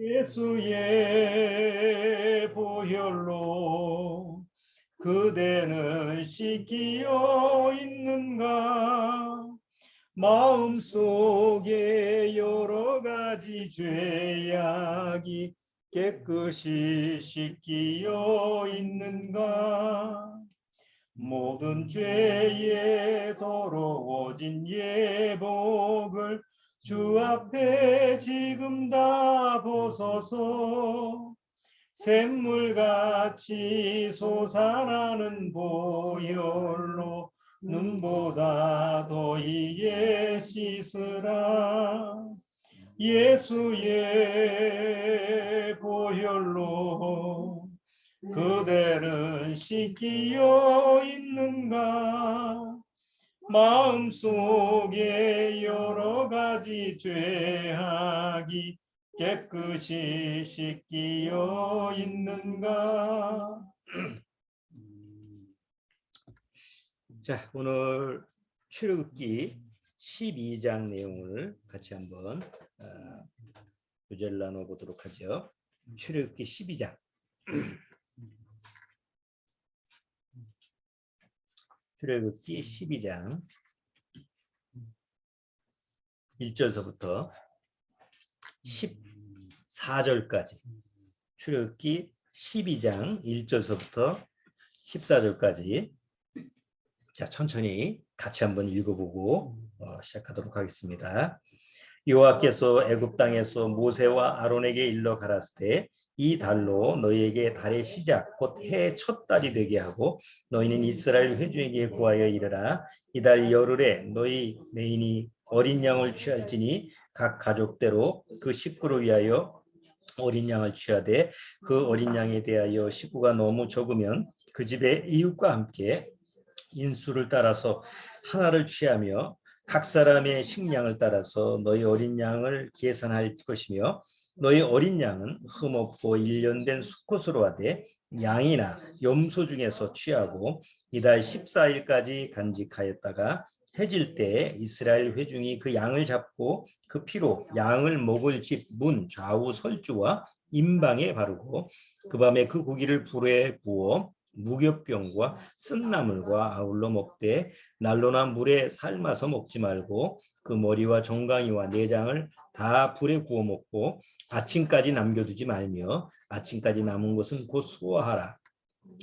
예수의 보혈로 그대는 씻기어 있는가? 마음속에 여러 가지 죄악이 깨끗이 씻기어 있는가? 모든 죄에 더러워진 예복을 주 앞에 지금 다 벗어서 샘물같이 솟아나는 보혈로 눈보다 더 이게 씻으라. 예수의 보혈로 그대는 씻기어 있는가? 마음속에 여러 가지 죄악이 깨끗이 씻기어 있는가? 자, 오늘 출애굽기 12장 내용을 같이 한번 교제를 나눠보도록 하죠. 출애굽기 12장. 출애굽기 12장 1절서부터 14절까지. 출애굽기 12장 1절서부터 14절까지. 자, 천천히 같이 한번 읽어보고 시작하도록 하겠습니다. 여호와께서 애굽 땅에서 모세와 아론에게 일러 가라사대 때 이 달로 너희에게 달의 시작 곧 해의 첫 달이 되게 하고 너희는 이스라엘 회중에게 구하여 이르라. 이달 열흘에 너희 매인이 어린 양을 취할지니 각 가족대로 그 식구를 위하여 어린 양을 취하되 그 어린 양에 대하여 식구가 너무 적으면 그 집의 이웃과 함께 인수를 따라서 하나를 취하며 각 사람의 식량을 따라서 너희 어린 양을 계산할 것이며 너희 어린 양은 흠없고 1년 된 수컷으로 하되 양이나 염소 중에서 취하고 이달 14일까지 간직하였다가 해질 때 이스라엘 회중이 그 양을 잡고 그 피로 양을 먹을 집 문 좌우 설주와 임방에 바르고 그 밤에 그 고기를 불에 부어 무교병과 쓴나물과 아울러 먹되 난로나 물에 삶아서 먹지 말고 그 머리와 정강이와 내장을 다 불에 구워 먹고 아침까지 남겨두지 말며 아침까지 남은 것은 곧 소화하라.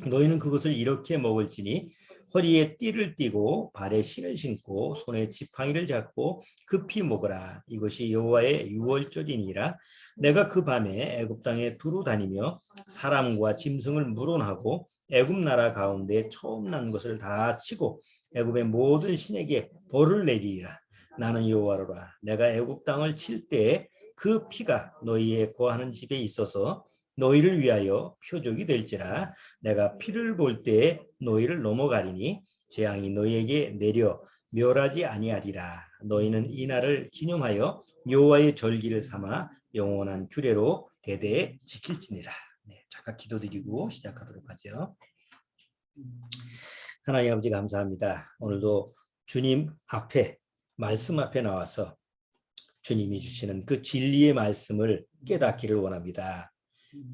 너희는 그것을 이렇게 먹을지니 허리에 띠를 띠고 발에 신을 신고 손에 지팡이를 잡고 급히 먹으라. 이것이 여호와의 유월절이니라. 내가 그 밤에 애굽 땅에 두루 다니며 사람과 짐승을 물어하고 애굽 나라 가운데 처음 난 것을 다 치고 애굽의 모든 신에게 벌을 내리리라. 나는 여호와로라. 내가 애굽 땅을 칠 때에 그 피가 너희의 거하는 집에 있어서 너희를 위하여 표적이 될지라. 내가 피를 볼 때에 너희를 넘어가리니 재앙이 너희에게 내려 멸하지 아니하리라. 너희는 이 날을 기념하여 여호와의 절기를 삼아 영원한 규례로 대대에 지킬지니라. 네, 잠깐 기도드리고 시작하도록 하죠. 하나님 아버지 감사합니다. 오늘도 주님 앞에 말씀 앞에 나와서 주님이 주시는 그 진리의 말씀을 깨닫기를 원합니다.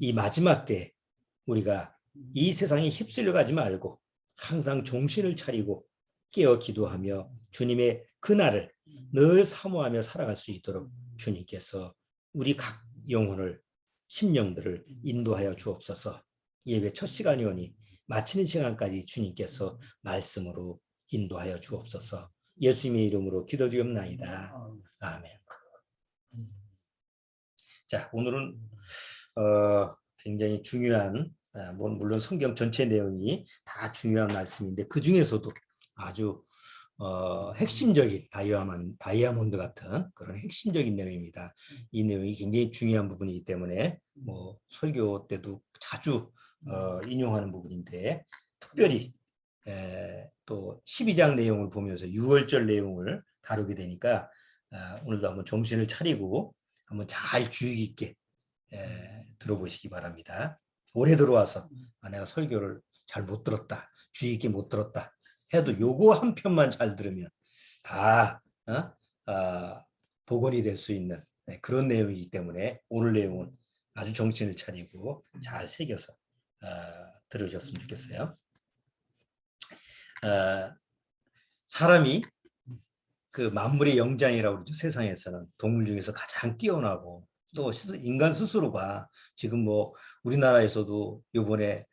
이 마지막 때 우리가 이 세상에 휩쓸려 가지 말고 항상 정신을 차리고 깨어 기도하며 주님의 그날을 늘 사모하며 살아갈 수 있도록 주님께서 우리 각 영혼을 심령들을 인도하여 주옵소서. 예배 첫 시간이오니 마치는 시간까지 주님께서 말씀으로 인도하여 주옵소서. 예수님의 이름으로 기도드리옵나이다. 아멘. 자, 오늘은 굉장히 중요한, 물론 성경 전체 내용이 다 중요한 말씀인데 그 중에서도 아주 핵심적인 다이아몬드 같은 그런 핵심적인 내용입니다. 이 내용이 굉장히 중요한 부분이기 때문에 뭐 설교 때도 자주 인용하는 부분인데 특별히 또 12장 내용을 보면서 유월절 내용을 다루게 되니까 오늘도 한번 정신을 차리고 한번 잘 주의 깊게 들어보시기 바랍니다. 올해 들어와서 내가 설교를 잘 못 들었다, 주의 깊게 못 들었다 해도 요거 한 편만 잘 들으면 다 복원이 될 수 있는 그런 내용이기 때문에 오늘 내용은 아주 정신을 차리고 잘 새겨서 들으셨으면 좋겠어요. 사람이 그 만물의 영장이라고 그러죠. 세상에서는 동물 중에서 가장 뛰어나고 또 인간 스스로가 지금 뭐 우리나라에서도 요번에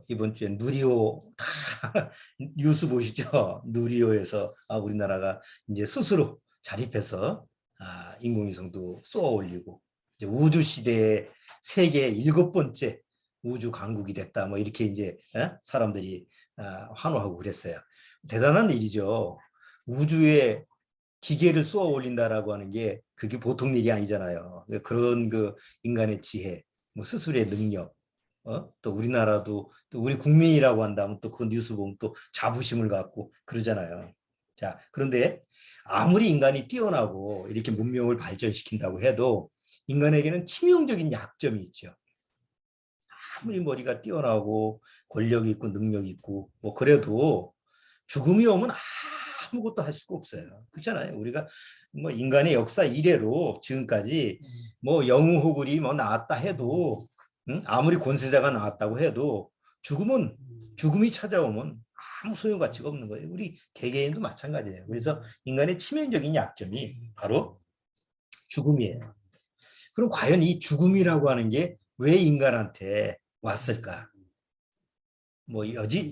이번 주에 누리호 다 뉴스 보시죠. 누리호에서 우리나라가 이제 스스로 자립해서 인공위성도 쏘아 올리고 이제 우주 시대의 세계 7번째 우주 강국이 됐다. 뭐 이렇게 이제 사람들이 환호하고 그랬어요. 대단한 일이죠. 우주에 기계를 쏘아 올린다라고 하는 게 그게 보통 일이 아니잖아요. 그런 인간의 지혜, 뭐 스스로의 능력, 또 우리나라도 또 우리 국민이라고 한다면 또 그 뉴스 보면 또 자부심을 갖고 그러잖아요. 자, 그런데 아무리 인간이 뛰어나고 이렇게 문명을 발전시킨다고 해도 인간에게는 치명적인 약점이 있죠. 아무리 머리가 뛰어나고 권력이 있고 능력이 있고 뭐 그래도 죽음이 오면 아무것도 할 수가 없어요. 그렇잖아요. 우리가 뭐 인간의 역사 이래로 지금까지 뭐 영웅호굴이 뭐 나왔다 해도 아무리 권세자가 나왔다고 해도 죽음이 찾아오면 아무 소용가치가 없는 거예요. 우리 개개인도 마찬가지예요. 그래서 인간의 치명적인 약점이 바로 죽음이에요. 그럼 과연 이 죽음이라고 하는 게 왜 인간한테 왔을까? 뭐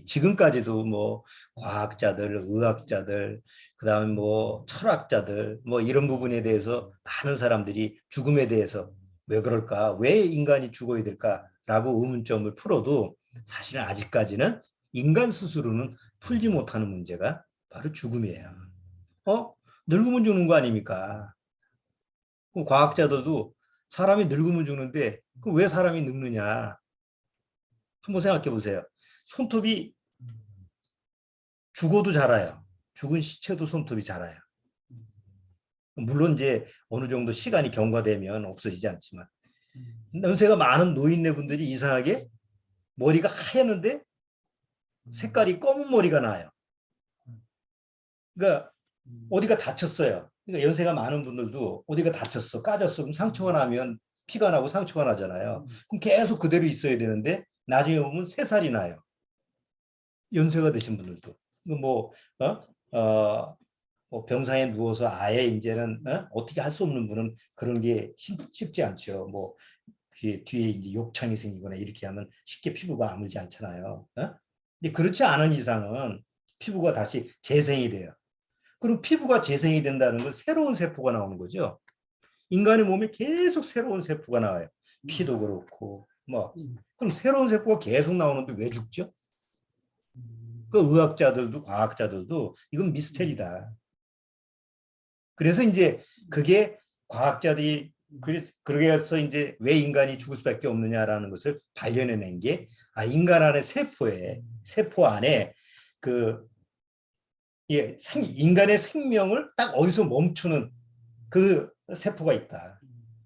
지금까지도 뭐 과학자들, 의학자들, 그다음에 뭐 철학자들, 뭐 이런 부분에 대해서 많은 사람들이 죽음에 대해서 왜 그럴까, 왜 인간이 죽어야 될까라고 의문점을 풀어도 사실은 아직까지는 인간 스스로는 풀지 못하는 문제가 바로 죽음이에요. 늙으면 죽는 거 아닙니까? 그럼 과학자들도 사람이 늙으면 죽는데 그럼 왜 사람이 늙느냐? 한번 생각해 보세요. 손톱이 죽어도 자라요. 죽은 시체도 손톱이 자라요. 물론 이제 어느 정도 시간이 경과되면 없어지지 않지만 연세가 많은 노인네분들이 이상하게 머리가 하얗는데 색깔이 검은 머리가 나요. 그러니까 어디가 다쳤어요. 그러니까 연세가 많은 분들도 어디가 다쳤어, 까졌어, 그럼 상처가 나면 피가 나고 상처가 나잖아요. 그럼 계속 그대로 있어야 되는데 나중에 보면 새살이 나요. 연세가 드신 분들도. 뭐, 뭐 병상에 누워서 아예 이제는 어떻게 할 수 없는 분은 그런 게 쉽지 않죠. 뭐 뒤에 이제 욕창이 생기거나 이렇게 하면 쉽게 피부가 아물지 않잖아요. 근데 그렇지 않은 이상은 피부가 다시 재생이 돼요. 그럼 피부가 재생이 된다는 건 새로운 세포가 나오는 거죠. 인간의 몸에 계속 새로운 세포가 나와요. 피도 그렇고 뭐 그럼 새로운 세포가 계속 나오는데 왜 죽죠? 그 의학자들도 과학자들도 이건 미스테리다. 그래서 이제 그게 과학자들이 그래서 이제 왜 인간이 죽을 수밖에 없느냐라는 것을 발견해낸 게 인간 안의 세포 안에 인간의 생명을 딱 어디서 멈추는 그 세포가 있다.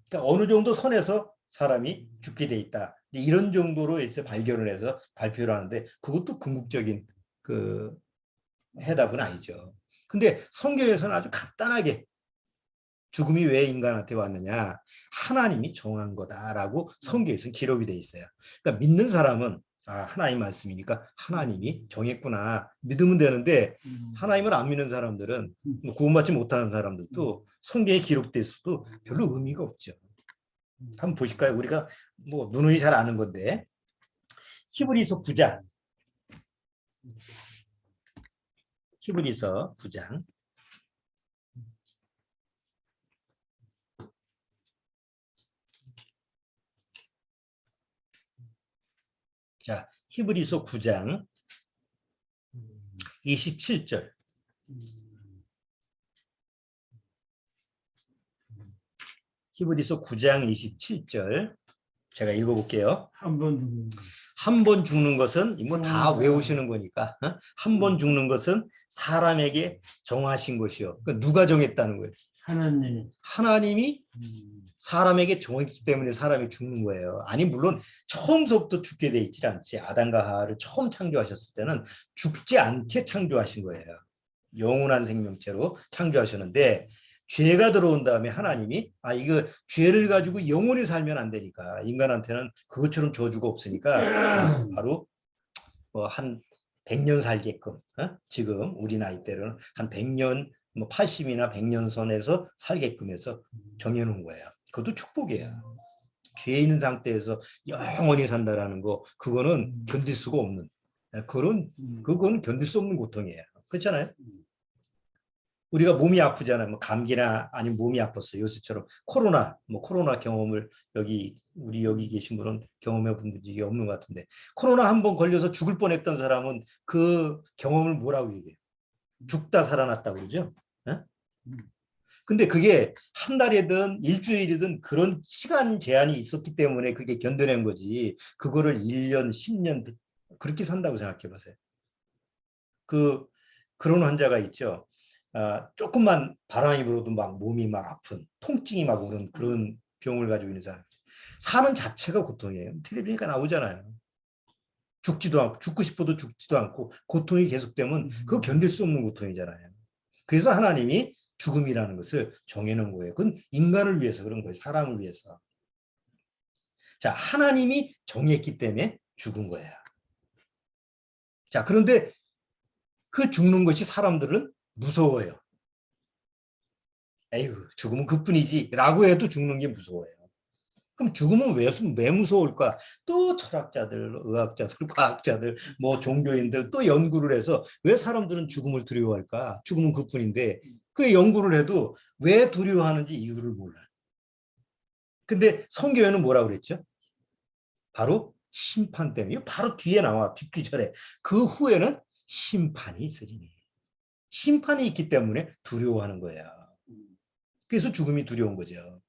그러니까 어느 정도 선에서 사람이 죽게 돼 있다. 이런 정도로 해서 발견을 해서 발표를 하는데 그것도 궁극적인 해답은 아니죠. 근데 성경에서는 아주 간단하게 죽음이 왜 인간한테 왔느냐, 하나님이 정한 거다라고 성경에서는 기록이 돼 있어요. 그러니까 믿는 사람은 하나님 말씀이니까 하나님이 정했구나 믿으면 되는데 하나님을 안 믿는 사람들은 구원받지 못하는 사람들도 성경에 기록돼 있어도 별로 의미가 없죠. 한번 보실까요? 우리가 뭐 누누이 잘 아는 건데 히브리서 9장 히브리서 9장 자, 히브리서 9장 27절 히브리서 9장 27절 제가 읽어볼게요. 한 번 죽는 것은 뭐 다 외우시는 거니까 한 번 죽는 것은 사람에게 정하신 것이요. 그러니까 누가 정했다는 거예요? 하나님이 사람에게 정했기 때문에 사람이 죽는 거예요. 아니 물론 처음서부터 죽게 돼 있지 않지. 아담과 하와를 처음 창조하셨을 때는 죽지 않게 창조하신 거예요. 영원한 생명체로 창조하셨는데 죄가 들어온 다음에 하나님이 이거 죄를 가지고 영원히 살면 안 되니까 인간한테는 그것처럼 저주가 없으니까 바로 한 100년 살게끔 지금 우리 나이대로는 한 100년 80이나 100년 선에서 살게끔 해서 정해놓은 거예요. 그것도 축복이에요. 죄 있는 상태에서 영원히 산다라는 거 그거는 견딜 수가 없는 그건 견딜 수 없는 고통이에요. 그렇잖아요. 우리가 몸이 아프잖아요. 감기나 아니면 몸이 아팠어요. 요새처럼 코로나 경험을 우리 여기 계신 분은 경험해 본 적이 없는 것 같은데 코로나 한 번 걸려서 죽을 뻔했던 사람은 그 경험을 뭐라고 얘기해요? 죽다 살아났다고 그러죠. 근데 그게 한 달이든 일주일이든 그런 시간 제한이 있었기 때문에 그게 견뎌낸 거지. 그거를 1년, 10년 그렇게 산다고 생각해 보세요. 그런 환자가 있죠. 조금만 바람이 불어도 막 몸이 막 아픈, 통증이 막 오는 그런 병을 가지고 있는 사람. 사는 자체가 고통이에요. 텔레비전에 나오잖아요. 죽고 싶어도 죽지도 않고 고통이 계속되면 그거 견딜 수 없는 고통이잖아요. 그래서 하나님이 죽음이라는 것을 정해놓은 거예요. 그건 인간을 위해서 그런 거예요. 사람을 위해서. 자, 하나님이 정했기 때문에 죽은 거예요. 자, 그런데 그 죽는 것이 사람들은 무서워요. 에휴, 죽으면 그뿐이지 라고 해도 죽는 게 무서워요. 그럼 죽으면 왜 무서울까? 또 철학자들, 의학자들, 과학자들, 종교인들 또 연구를 해서 왜 사람들은 죽음을 두려워할까? 죽으면 그뿐인데 그 연구를 해도 왜 두려워하는지 이유를 몰라요. 근데 성경에는 뭐라고 그랬죠? 바로 심판 때문에. 바로 뒤에 나와, 뒷귀절에. 그 후에는 심판이 있으리니. 심판이 있기 때문에 두려워하는 거예요. 그래서 죽음이 두려운 거죠.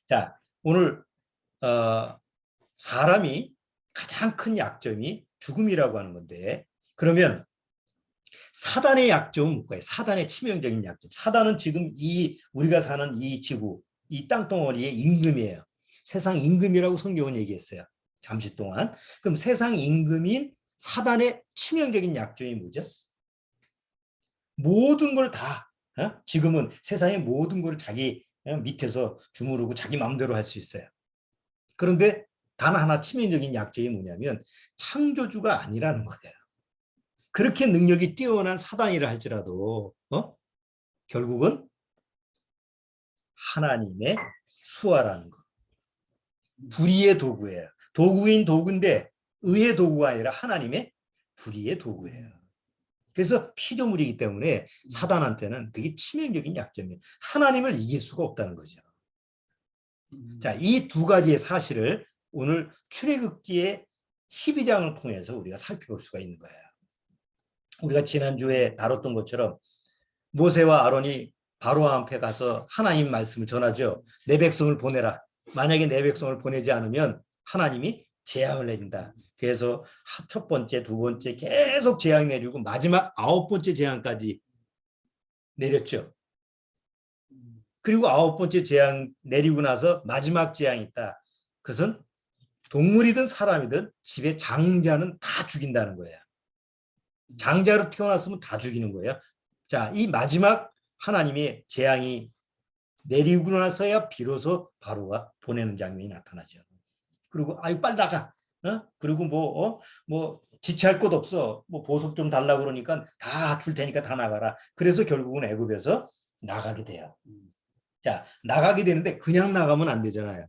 자, 오늘 사람이 가장 큰 약점이 죽음이라고 하는 건데 그러면 사단의 약점은 뭘까요? 사단의 치명적인 약점. 사단은 지금 우리가 사는 이 지구, 이 땅덩어리의 임금이에요. 세상 임금이라고 성경은 얘기했어요. 잠시 동안. 그럼 세상 임금인 사단의 치명적인 약점이 뭐죠? 모든 걸 다, 지금은 세상의 모든 걸 자기 밑에서 주무르고 자기 마음대로 할 수 있어요. 그런데 단 하나 치명적인 약점이 뭐냐면 창조주가 아니라는 거예요. 그렇게 능력이 뛰어난 사단이라 할지라도 결국은 하나님의 수하라는 거. 불의의 도구예요. 도구인 도구인데 의의 도구가 아니라 하나님의 불의의 도구예요. 그래서 피조물이기 때문에 사단한테는 되게 치명적인 약점이에요. 하나님을 이길 수가 없다는 거죠. 자, 이 두 가지의 사실을 오늘 출애굽기의 12장을 통해서 우리가 살펴볼 수가 있는 거예요. 우리가 지난주에 다뤘던 것처럼 모세와 아론이 바로 앞에 가서 하나님 말씀을 전하죠. 내 백성을 보내라. 만약에 내 백성을 보내지 않으면 하나님이 재앙을 내린다. 그래서 첫 번째, 두 번째 계속 재앙 내리고 마지막 9번째 재앙까지 내렸죠. 그리고 9번째 재앙 내리고 나서 마지막 재앙이 있다. 그것은 동물이든 사람이든 집에 장자는 다 죽인다는 거예요. 장자로 태어났으면 다 죽이는 거예요. 자, 이 마지막 하나님의 재앙이 내리고 나서야 비로소 바로가 보내는 장면이 나타나죠. 그리고 빨리 나가. 그리고 지체할 것 없어. 보석 좀 달라고 그러니까 다 줄 테니까 다 나가라. 그래서 결국은 애굽에서 나가게 돼요. 자, 나가게 되는데 그냥 나가면 안 되잖아요.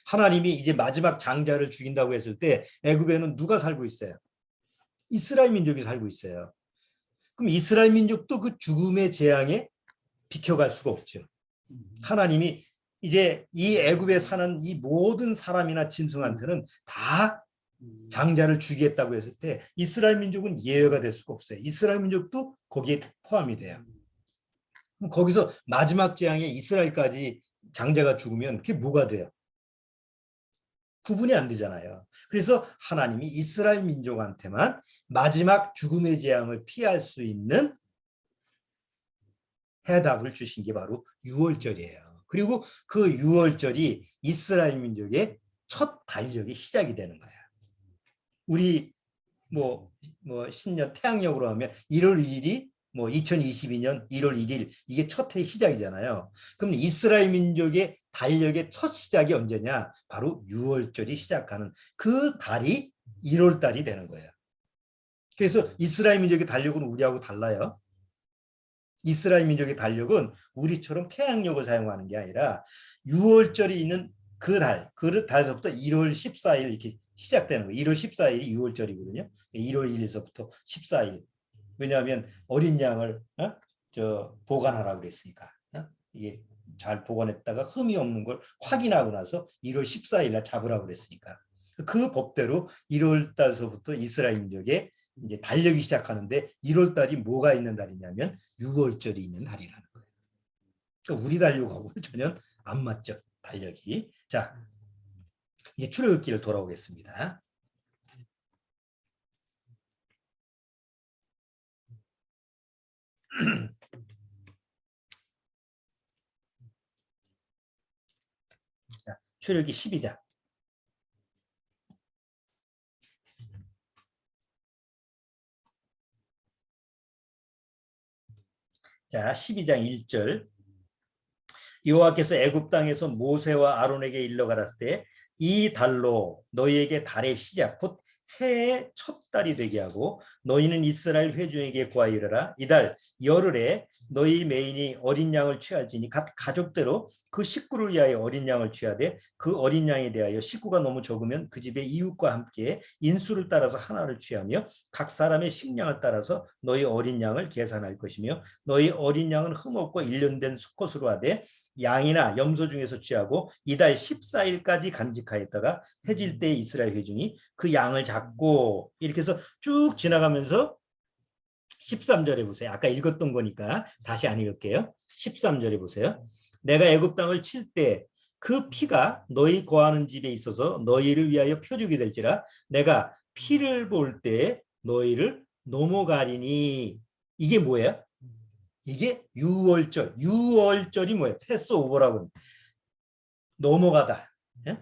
하나님이 이제 마지막 장자를 죽인다고 했을 때 애굽에는 누가 살고 있어요? 이스라엘 민족이 살고 있어요. 그럼 이스라엘 민족도 그 죽음의 재앙에 비켜갈 수가 없죠. 하나님이 이제 이 애굽에 사는 이 모든 사람이나 짐승한테는 다 장자를 죽이겠다고 했을 때 이스라엘 민족은 예외가 될 수가 없어요. 이스라엘 민족도 거기에 포함이 돼요. 그럼 거기서 마지막 재앙에 이스라엘까지 장자가 죽으면 그게 뭐가 돼요? 구분이 안 되잖아요. 그래서 하나님이 이스라엘 민족한테만 마지막 죽음의 재앙을 피할 수 있는 해답을 주신 게 바로 유월절이에요. 그리고 그 유월절이 이스라엘 민족의 첫 달력이 시작이 되는 거예요. 우리 신년 태양력으로 하면 1월 1일이 뭐 2022년 1월 1일 이게 첫 해 시작이잖아요. 그럼 이스라엘 민족의 달력의 첫 시작이 언제냐? 바로 6월절이 시작하는 그 달이 1월 달이 되는 거예요. 그래서 이스라엘 민족의 달력은 우리하고 달라요. 이스라엘 민족의 달력은 우리처럼 태양력을 사용하는 게 아니라 6월절이 있는 그 달에서부터 1월 14일 이렇게 시작되는 거예요. 1월 14일이 6월절이거든요. 1월 1일서부터 14일. 왜냐하면 어린 양을 보관하라고 그랬으니까. 이게 잘 보관했다가 흠이 없는 걸 확인하고 나서 1월 14일 날 잡으라고 그랬으니까. 그 법대로 1월 달서부터 이스라엘 민족의 이제 달력이 시작하는데 1월 달이 뭐가 있는 달이냐면 6월절이 있는 달이라는 거예요. 그러니까 우리 달력하고는 전혀 안 맞죠, 달력이. 자, 이제 출애굽기를 돌아오겠습니다. 자, 출애굽기 12장. 자, 12장 1절. 여호와께서 애굽 땅에서 모세와 아론에게 일러 가라사대 때 이 달로 너희에게 달의 시작 곧 해의 첫 달이 되게 하고 너희는 이스라엘 회중에게 구하이르라. 이달 열흘에 너희 메인이 어린 양을 취할지니 각 가족대로 그 식구를 위하여 어린 양을 취하되 그 어린 양에 대하여 식구가 너무 적으면 그 집의 이웃과 함께 인수를 따라서 하나를 취하며 각 사람의 식량을 따라서 너희 어린 양을 계산할 것이며 너희 어린 양은 흠없고 1년 된 수컷으로 하되 양이나 염소 중에서 취하고 이달 14일까지 간직하였다가 해질 때 이스라엘 회중이 그 양을 잡고 이렇게 해서 쭉 지나가면서 13절에 보세요. 아까 읽었던 거니까 다시 안 읽을게요. 13절에 보세요. 내가 애굽 땅을 칠 때 그 피가 너희 거하는 집에 있어서 너희를 위하여 표적이 될지라 내가 피를 볼 때 너희를 넘어가리니. 이게 뭐예요? 이게 6월절. 6월절이 뭐예요? 패스오버라고. 넘어가다. 예?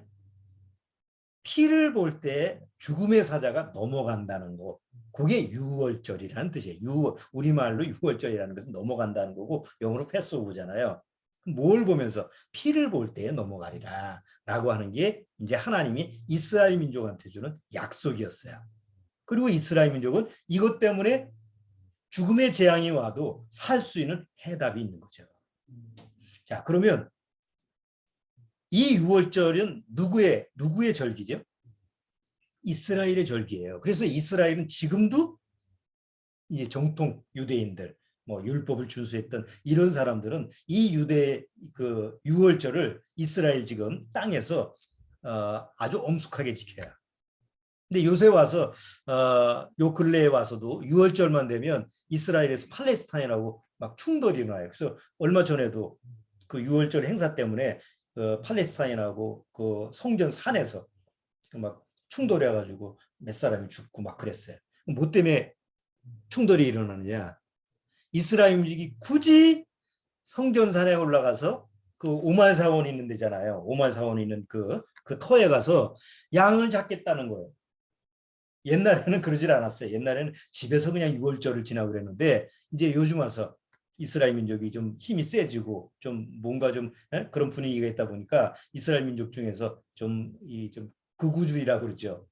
피를 볼 때 죽음의 사자가 넘어간다는 거. 그게 6월절이라는 뜻이에요. 우리말로 6월절이라는 것은 넘어간다는 거고 영어로 패스오버잖아요. 뭘 보면서 피를 볼 때 넘어가리라 라고 하는 게 이제 하나님이 이스라엘 민족한테 주는 약속이었어요. 그리고 이스라엘 민족은 이것 때문에 죽음의 재앙이 와도 살 수 있는 해답이 있는 거죠. 자, 그러면 이 6월절은 누구의 절기죠? 이스라엘의 절기예요. 그래서 이스라엘은 지금도 이제 정통 유대인들, 뭐 율법을 준수했던 이런 사람들은 이 유대 그 6월절을 이스라엘 지금 땅에서 아주 엄숙하게 지켜요. 근데 요새 와서 요 근래에 와서도 6월절만 되면 이스라엘에서 팔레스타인하고 막 충돌이 일어나요. 그래서 얼마 전에도 그 6월절 행사 때문에 팔레스타인하고 그 성전 산에서 막 충돌해가지고 몇 사람이 죽고 막 그랬어요. 뭐 때문에 충돌이 일어나느냐? 이스라엘 민족이 굳이 성전산에 올라가서 그 오말사원 있는 데잖아요. 오말사원 있는 그 터에 가서 양을 잡겠다는 거예요. 옛날에는 그러질 않았어요. 옛날에는 집에서 그냥 6월절을 지나고 그랬는데 이제 요즘 와서 이스라엘 민족이 좀 힘이 세지고 좀 뭔가 좀 그런 분위기가 있다 보니까 이스라엘 민족 중에서 좀 극우주의라고 그러죠.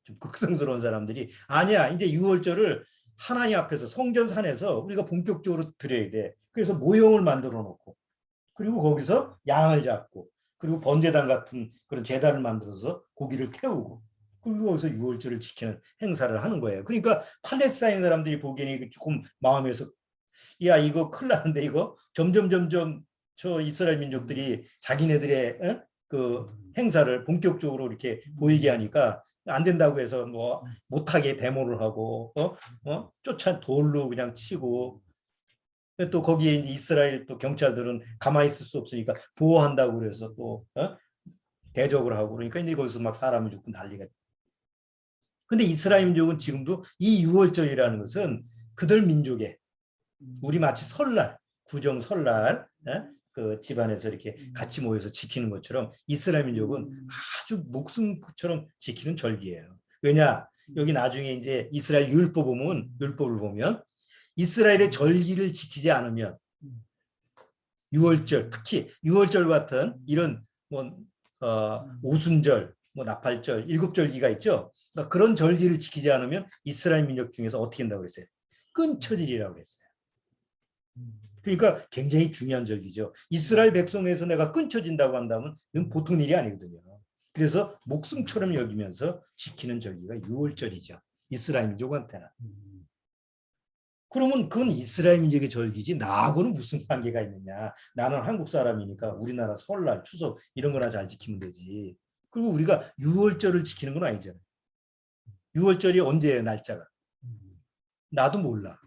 좀 극성스러운 사람들이 아니야. 이제 6월절을 하나님 앞에서 성전산에서 우리가 본격적으로 드려야 돼. 그래서 모형을 만들어 놓고 그리고 거기서 양을 잡고 그리고 번제단 같은 그런 제단을 만들어서 고기를 태우고 그리고 거기서 6월절을 지키는 행사를 하는 거예요. 그러니까 팔레스타인 사람들이 보기에는 조금 마음에서 야 이거 큰일 나는데 이거 점점 저 이스라엘 민족들이 자기네들의 그 행사를 본격적으로 이렇게 보이게 하니까 안 된다고 해서 뭐 못하게 데모를 하고 쫓아 돌로 그냥 치고 또 거기에 이스라엘 또 경찰들은 가만히 있을 수 없으니까 보호한다고 그래서 또 대적을 하고 그러니까 이제 거기서 막 사람이 죽고 난리가. 근데 이스라엘 민족은 지금도 이 6월절이라는 것은 그들 민족의 우리 마치 설날 구정 설날 그 집안에서 이렇게 같이 모여서 지키는 것처럼 이스라엘 민족은 아주 목숨처럼 지키는 절기예요. 왜냐 여기 나중에 이제 이스라엘 율법을 보면 이스라엘의 절기를 지키지 않으면 6월절, 특히 6월절 같은 이런 뭐 오순절, 뭐 나팔절, 일곱절기가 있죠. 그러니까 그런 절기를 지키지 않으면 이스라엘 민족 중에서 어떻게 한다고 그랬어요? 끊쳐지리라고 그랬어요. 그러니까 굉장히 중요한 절기죠. 이스라엘 백성에서 내가 끊쳐진다고 한다면 이건 보통 일이 아니거든요. 그래서 목숨처럼 여기면서 지키는 절기가 6월절이죠. 이스라엘 민족한테는. 그러면 그건 이스라엘 민족의 절기지 나하고는 무슨 관계가 있느냐. 나는 한국 사람이니까 우리나라 설날, 추석 이런 거나 잘 지키면 되지. 그리고 우리가 6월절을 지키는 건 아니잖아요. 6월절이 언제예요, 날짜가? 나도 몰라.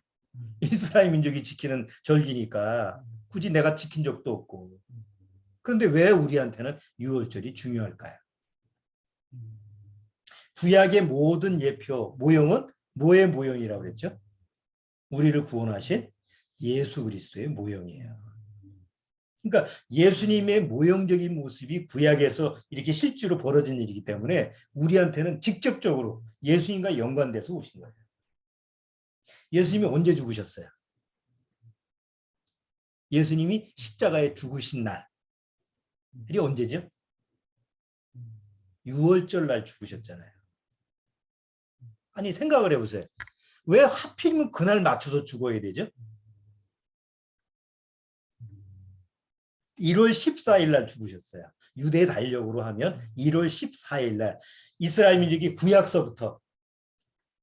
이스라엘 민족이 지키는 절기니까 굳이 내가 지킨 적도 없고. 그런데 왜 우리한테는 6월절이 중요할까요? 구약의 모든 예표, 모형은 뭐의 모형이라고 그랬죠? 우리를 구원하신 예수 그리스도의 모형이에요. 그러니까 예수님의 모형적인 모습이 구약에서 이렇게 실제로 벌어진 일이기 때문에 우리한테는 직접적으로 예수님과 연관돼서 오신 거예요. 예수님이 언제 죽으셨어요? 예수님이 십자가에 죽으신 날이 언제죠? 6월절 날 죽으셨잖아요. 아니 생각을 해보세요. 왜 하필이면 그날 맞춰서 죽어야 되죠? 1월 14일 날 죽으셨어요. 유대 달력으로 하면 1월 14일 날 이스라엘 민족이 구약서부터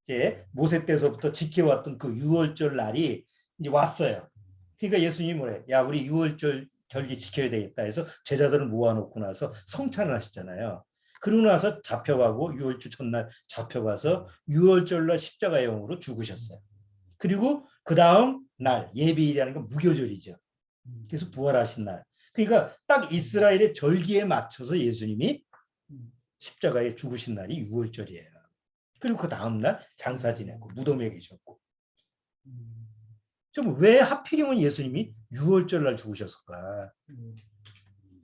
이제 모세 때서부터 지켜왔던 그 6월절 날이 이제 왔어요. 그러니까 예수님이 뭐래? 야, 우리 6월절 절기 지켜야 되겠다 해서 제자들을 모아놓고 나서 성찬을 하셨잖아요. 그러고 나서 잡혀가고 6월절 첫날 잡혀가서 6월절 날 십자가의 영으로 죽으셨어요. 그리고 그 다음 날 예비일이라는 건 무교절이죠. 그래서 부활하신 날. 그러니까 딱 이스라엘의 절기에 맞춰서 예수님이 십자가에 죽으신 날이 6월절이에요. 그리고 그 다음날 장사 지내고 무덤에 계셨고. 좀 왜 하필이면 예수님이 6월절 날 죽으셨을까?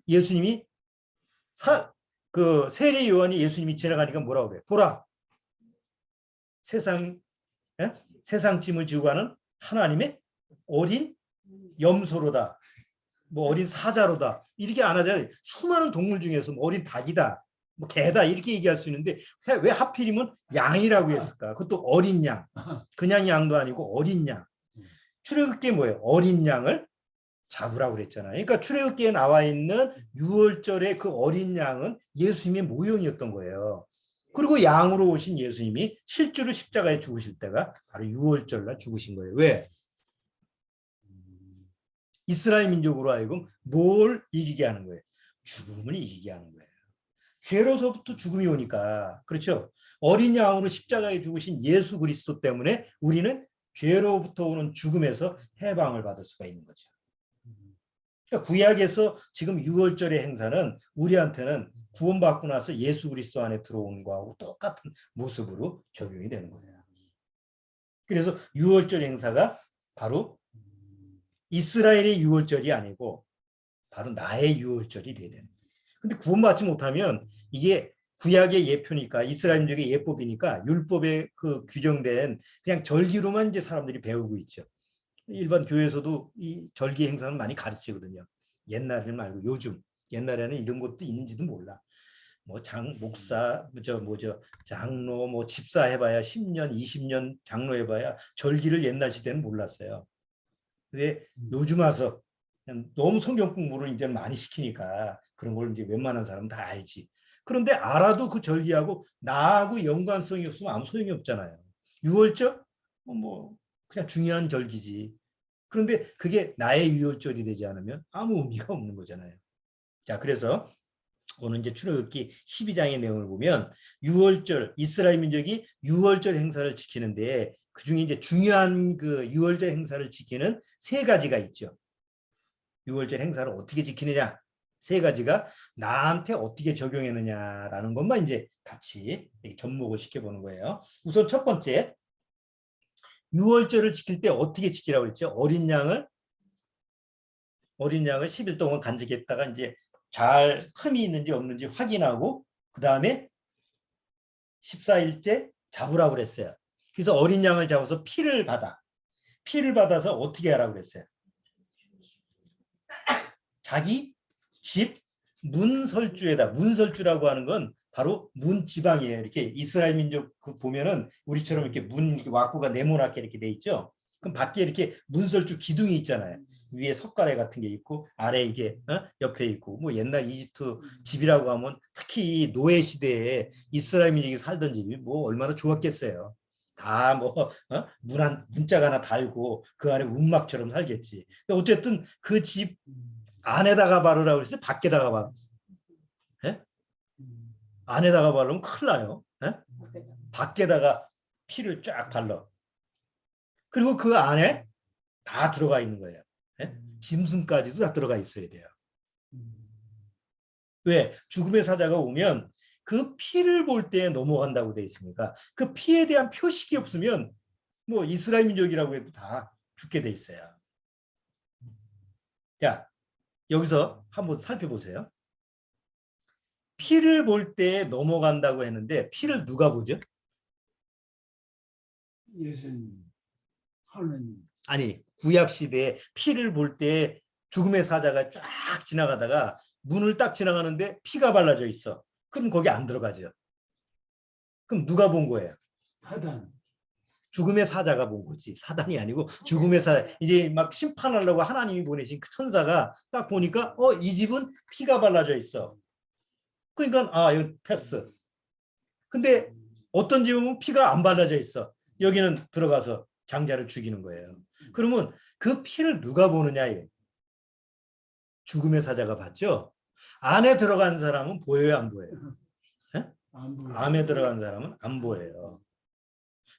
예수님이 그 세례 요한이 예수님이 지나가니까 뭐라고 그래? 보라, 세상 짐을 지고 가는 하나님의 어린 염소로다. 뭐 어린 사자로다. 이렇게 안 하잖아요. 수많은 동물 중에서 뭐 어린 닭이다. 뭐 개다 이렇게 얘기할 수 있는데 왜 하필이면 양이라고 했을까? 그것도 어린 양. 그냥 양도 아니고 어린 양. 출애굽기에 뭐예요? 어린 양을 잡으라고 그랬잖아요. 그러니까 출애굽기에 나와 있는 6월절의 그 어린 양은 예수님의 모형이었던 거예요. 그리고 양으로 오신 예수님이 실제로 십자가에 죽으실 때가 바로 6월절 날 죽으신 거예요. 왜? 이스라엘 민족으로 하여금 뭘 이기게 하는 거예요? 죽음을 이기게 하는 거예요. 죄로서부터 죽음이 오니까. 그렇죠? 어린 양으로 십자가에 죽으신 예수 그리스도 때문에 우리는 죄로부터 오는 죽음에서 해방을 받을 수가 있는 거죠. 그러니까 구약에서 지금 6월절의 행사는 우리한테는 구원받고 나서 예수 그리스도 안에 들어온 거하고 똑같은 모습으로 적용이 되는 거예요. 그래서 6월절 행사가 바로 이스라엘의 6월절이 아니고 바로 나의 6월절이 돼야 되는 거예요. 근데 구원받지 못하면 이게 구약의 예표니까 이스라엘 민족의 예법이니까 율법에 그 규정된 그냥 절기로만 이제 사람들이 배우고 있죠. 일반 교회에서도 이 절기 행사는 많이 가르치거든요. 옛날에는 말고 요즘. 옛날에는 이런 것도 있는지도 몰라. 뭐 목사, 장로, 뭐 집사 해봐야 10년, 20년 장로 해봐야 절기를 옛날 시대는 몰랐어요. 근데 요즘 와서 너무 성경 공부를 이제 많이 시키니까 그런 걸 이제 웬만한 사람은 다 알지. 그런데 알아도 그 절기하고 나하고 연관성이 없으면 아무 소용이 없잖아요. 6월절? 뭐 그냥 중요한 절기지. 그런데 그게 나의 6월절이 되지 않으면 아무 의미가 없는 거잖아요. 자, 그래서 오늘 이제 출애굽기 12장의 내용을 보면 6월절, 이스라엘 민족이 6월절 행사를 지키는데 그중에 이제 중요한 그 6월절 행사를 지키는 세 가지가 있죠. 6월절 행사를 어떻게 지키느냐, 세 가지가 나한테 어떻게 적용했느냐라는 것만 이제 같이 접목을 시켜보는 거예요. 우선 첫 번째, 6월절을 지킬 때 어떻게 지키라고 했죠? 어린 양을 10일 동안 간직했다가 이제 잘 흠이 있는지 없는지 확인하고 그 다음에 14일째 잡으라고 그랬어요. 그래서 어린 양을 잡아서 피를 받아. 피를 받아서 어떻게 하라고 그랬어요? 자기 집 문설주에다, 문설주라고 하는 건 바로 문지방이에요. 이렇게 이스라엘 민족 보면은 우리처럼 이렇게 문 와꾸가 네모나게 이렇게 돼 있죠. 그럼 밖에 이렇게 문설주 기둥이 있잖아요. 위에 석가래 같은 게 있고 아래 이게 옆에 있고, 뭐 옛날 이집트 집이라고 하면 특히 노예 시대에 이스라엘 민족이 살던 집이 뭐 얼마나 좋았겠어요. 다 뭐 문자가 하나 달고 그 안에 움막처럼 살겠지. 어쨌든 그 집 안에다가 바르라고 그랬어요? 밖에다가 바르? 예? 안에다가 바르면 큰일 나요. 예? 밖에다가 피를 쫙 발라. 그리고 그 안에 다 들어가 있는 거예요. 예? 짐승까지도 다 들어가 있어야 돼요. 왜? 죽음의 사자가 오면 그 피를 볼 때 넘어간다고 돼 있으니까 그 피에 대한 표식이 없으면 뭐 이스라엘 민족이라고 해도 다 죽게 돼 있어요. 자, 여기서 한번 살펴보세요. 피를 볼 때 넘어간다고 했는데 피를 누가 보죠? 예수님, 하느님. 아니, 구약 시대에 피를 볼 때 죽음의 사자가 쫙 지나가다가 문을 딱 지나가는데 피가 발라져 있어. 그럼 거기 안 들어가죠. 그럼 누가 본 거예요? 사단. 죽음의 사자가 본 거지. 사단이 아니고 죽음의 사자. 이제 막 심판하려고 하나님이 보내신 그 천사가 딱 보니까 이 집은 피가 발라져 있어. 그러니까 이거 패스. 근데 어떤 집은 피가 안 발라져 있어. 여기는 들어가서 장자를 죽이는 거예요. 그러면 그 피를 누가 보느냐? 죽음의 사자가 봤죠. 안에 들어간 사람은 보여요, 안 보여요? 안에 들어간 사람은 안 보여요.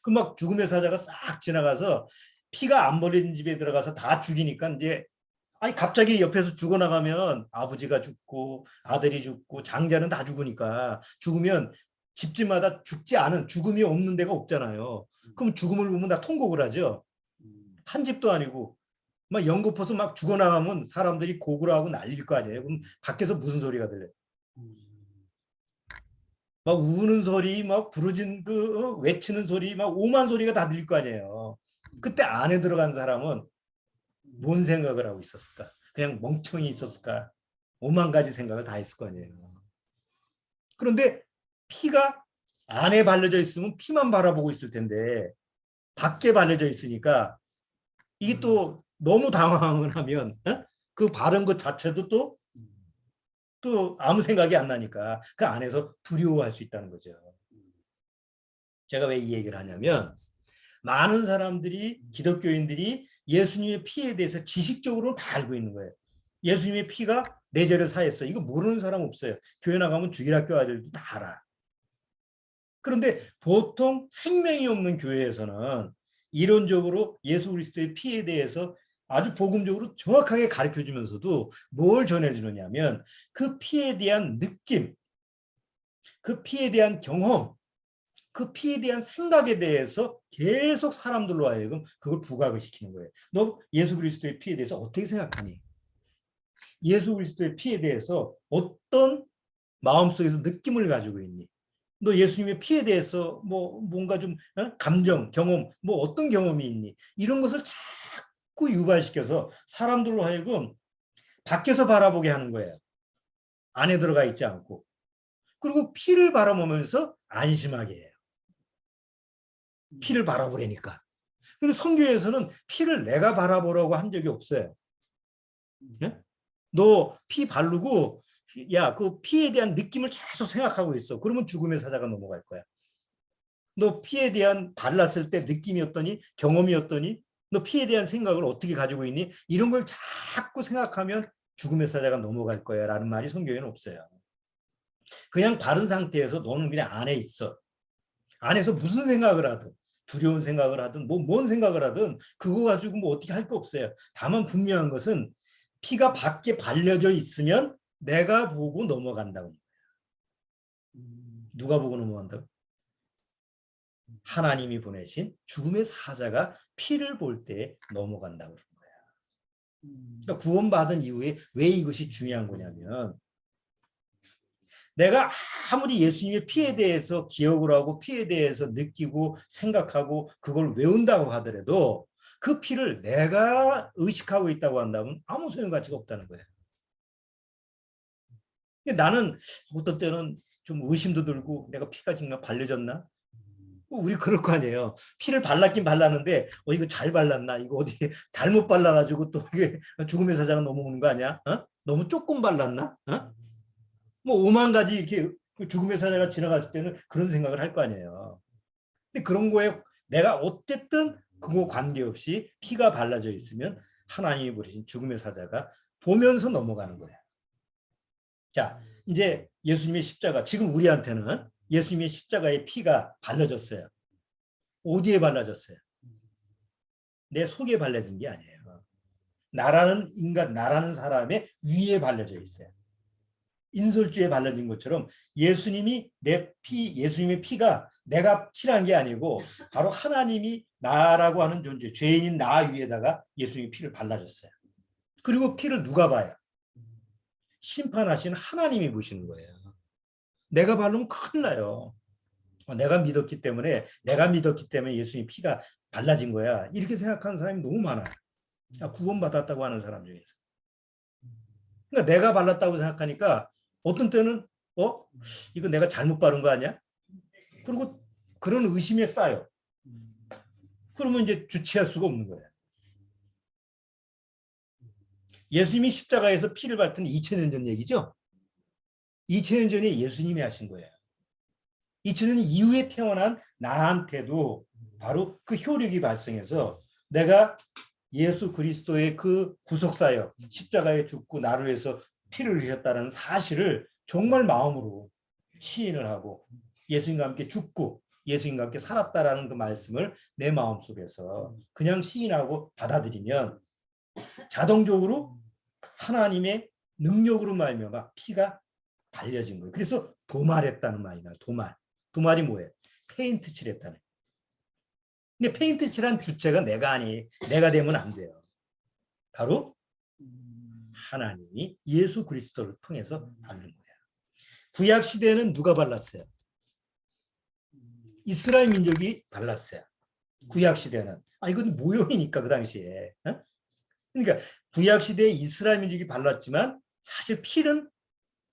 그 막 죽음의 사자가 싹 지나가서 피가 안 버린 집에 들어가서 다 죽이니까 이제 갑자기 옆에서 죽어나가면 아버지가 죽고 아들이 죽고 장자는 다 죽으니까 죽으면 집집마다 죽지 않은 죽음이 없는 데가 없잖아요. 그럼 죽음을 보면 다 통곡을 하죠. 한 집도 아니고 막 연거푸서 막 죽어나가면 사람들이 고구려 하고 난릴 거 아니에요. 그럼 밖에서 무슨 소리가 들려요? 막 우는 소리, 막 부르진 외치는 소리, 막 오만 소리가 다 들릴 거 아니에요. 그때 안에 들어간 사람은 뭔 생각을 하고 있었을까? 그냥 멍청이 있었을까? 오만 가지 생각을 다 했을 거 아니에요. 그런데 피가 안에 발려져 있으면 피만 바라보고 있을 텐데 밖에 발려져 있으니까 이게 또 너무 당황을 하면 그 바른 것 자체도 또 아무 생각이 안 나니까 그 안에서 두려워할 수 있다는 거죠. 제가 왜 이 얘기를 하냐면 많은 사람들이 기독교인들이 예수님의 피에 대해서 지식적으로는 다 알고 있는 거예요. 예수님의 피가 내 죄를 사했어. 이거 모르는 사람 없어요. 교회 나가면 주일학교 아들도 다 알아. 그런데 보통 생명이 없는 교회에서는 이론적으로 예수 그리스도의 피에 대해서 아주 복음적으로 정확하게 가르쳐주면서도 뭘 전해주느냐면 그 피에 대한 느낌, 그 피에 대한 경험, 그 피에 대한 생각에 대해서 계속 사람들로 하여금 그걸 부각을 시키는 거예요. 너 예수 그리스도의 피에 대해서 어떻게 생각하니? 예수 그리스도의 피에 대해서 어떤 마음속에서 느낌을 가지고 있니? 너 예수님의 피에 대해서 뭐 뭔가 좀 감정, 경험, 뭐 어떤 경험이 있니? 이런 것을 자꾸 유발시켜서 사람들로 하여금 밖에서 바라보게 하는 거예요. 안에 들어가 있지 않고. 그리고 피를 바라보면서 안심하게 해요. 피를 바라보려니까. 근데 성경에서는 피를 내가 바라보라고 한 적이 없어요. 네? 너 피 바르고 야, 그 피에 대한 느낌을 계속 생각하고 있어. 그러면 죽음의 사자가 넘어갈 거야. 너 피에 대한 발랐을 때 느낌이 어떠니? 경험이 어떠니? 너 피에 대한 생각을 어떻게 가지고 있니? 이런 걸 자꾸 생각하면 죽음의 사자가 넘어갈 거야 라는 말이 성경에는 없어요. 그냥 바른 상태에서 너는 그냥 안에 있어. 안에서 무슨 생각을 하든 두려운 생각을 하든 뭔 생각을 하든 그거 가지고 뭐 어떻게 할 거 없어요. 다만 분명한 것은 피가 밖에 발려져 있으면 내가 보고 넘어간다고. 누가 보고 넘어간다고? 하나님이 보내신 죽음의 사자가 피를 볼 때 넘어간다고 그런 거야. 그러니까 구원받은 이후에 왜 이것이 중요한 거냐면 내가 아무리 예수님의 피에 대해서 기억을 하고 피에 대해서 느끼고 생각하고 그걸 외운다고 하더라도 그 피를 내가 의식하고 있다고 한다면 아무 소용 가치가 없다는 거예요. 근데 나는 어떤 때는 좀 의심도 들고 내가 피가 정말 발려졌나? 우리 그럴 거 아니에요. 피를 발랐긴 발랐는데 이거 잘 발랐나? 이거 어디 잘못 발라가지고 또 이게 죽음의 사자가 넘어오는 거 아니야? 너무 조금 발랐나? 뭐 오만 가지 이렇게 죽음의 사자가 지나갔을 때는 그런 생각을 할 거 아니에요. 근데 그런 거에 내가 어쨌든 그거 관계없이 피가 발라져 있으면 하나님이 보내신 죽음의 사자가 보면서 넘어가는 거예요. 자, 이제 예수님의 십자가, 지금 우리한테는 예수님의 십자가의 피가 발라졌어요. 어디에 발라졌어요? 내 속에 발라진 게 아니에요. 나라는 인간, 나라는 사람의 위에 발라져 있어요. 인솔주에 발라진 것처럼 예수님이 예수님의 피가 내가 칠한 게 아니고 바로 하나님이 나라고 하는 존재, 죄인인 나 위에다가 예수님의 피를 발라줬어요. 그리고 피를 누가 봐요? 심판하시는 하나님이 보시는 거예요. 내가 바르면 큰일 나요. 내가 믿었기 때문에 예수님 피가 발라진 거야. 이렇게 생각하는 사람이 너무 많아요. 구원받았다고 하는 사람 중에서. 그러니까 내가 발랐다고 생각하니까 어떤 때는 이거 내가 잘못 바른 거 아니야? 그리고 그런 의심에 쌓여. 그러면 이제 주체할 수가 없는 거예요. 예수님이 십자가에서 피를 밟던 2000년 전 얘기죠. 2000년 전에 예수님이 하신 거예요. 2000년 이후에 태어난 나한테도 바로 그 효력이 발생해서 내가 예수 그리스도의 그 구속사역, 십자가에 죽고 나를 위해서 피를 흘렸다는 사실을 정말 마음으로 시인을 하고 예수님과 함께 죽고 예수님과 함께 살았다라는 그 말씀을 내 마음속에서 그냥 시인하고 받아들이면 자동적으로 하나님의 능력으로 말미암아 피가 발려진 거예요. 그래서 도말했다는 말이 나요. 도말이 뭐예요? 페인트 칠했다는. 근데 페인트 칠한 주체가 내가 되면 안 돼요. 바로 하나님이 예수 그리스도를 통해서 바른 거예요. 구약 시대에는 누가 발랐어요? 이스라엘 민족이 발랐어요. 구약 시대는. 이건 모형이니까 그 당시에. 그러니까 구약 시대에 이스라엘 민족이 발랐지만 사실 피는